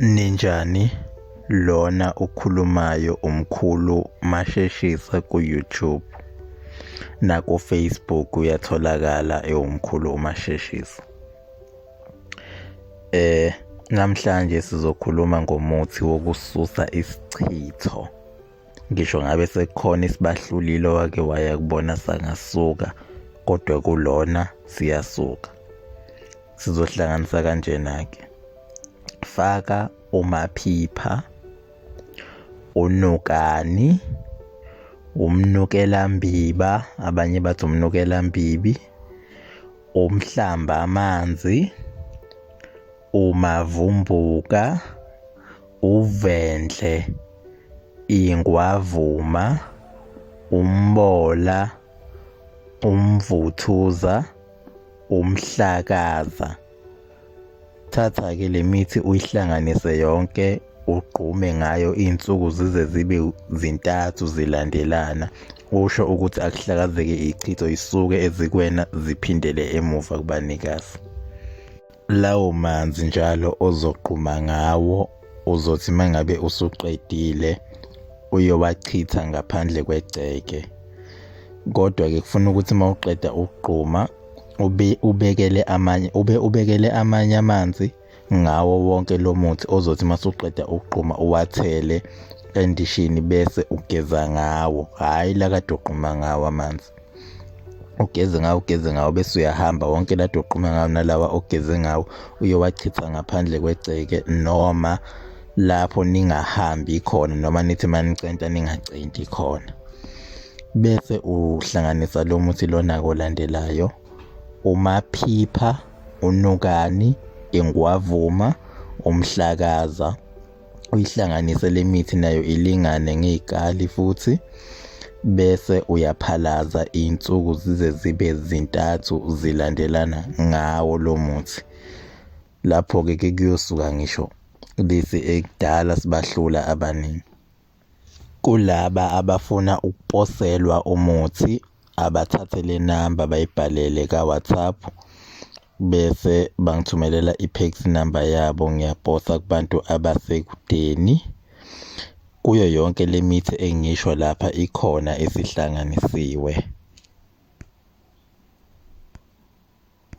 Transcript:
Ninjani? Lona okhulumayo umkhulu Masheshisa ku-YouTube naku-Facebook uyatholakala umkhulu Masheshisa. Namhlanje sizokhuluma ngomuthi wokususa isichitho. Ngisho ngabe sekukhona isibahlulile wake waya kubona sangasuka, kodwa kulona siyasuka. Sizohlanganisa kanjena-ke. Faka umaphipha, unokani, umnukelambiba, abanye bathi umnukelambibi, umhlamba amanzi, umavumbuka, uvendle, ingwavuma, umbola, umvuthuza, umhlakaza. Thatha-ke le mithi uyihlanganise yonke, ugqume ngayo iy'nsuku zize zibe zintathu zilandelana. Usho ukuthi akuhlakazeke ichitho, isuke ezikwena ziphindele emuva kubanikazi. Lawo manzi njalo ozogquma ngawo, uzothi mangabe usuqedile uyowachitha ngaphandle kwegceke. Kodwa-ke kufuna ukuthi mawuqeda ukugquma ubekele amanye amanzi ngawo wonke lo muthi ozothi masuqeda ukugquma uwathele endishini bese ugeza ngawo, hhayi la kade ugquma ngawo amanzi. Ugeze ngawo bese uyahamba wonke la kade ugquma ngawo nalawa ogeze ngawo uyowachitha ngaphandle kwegceke, noma lapho ningahambi khona, noma nithi manicenta ningacenti khona. Bese uhlanganisa lo muthi lona olandelayo: umaphipha, unokani, ingwavuma, umhlakaza. Uyihlanganise le mithi nayo ilingane ngezikali futhi, bese uyaphalaza iy'nsuku zize zibe zintathu zilandelana ngawo lo muthi. Lapho-ke kuyosuka ngisho lesi ekudala sibahlula abaningi. Kulaba abafuna ukuposelwa umuthi, abathathe le namba bayibhalele ka-WhatsApp bese bangithumelela i-PAX number yabo, ngiyaposa kubantu abasekudeni. Kuyo yonke le mithi engisho lapha ikhona esihlanganisiwe.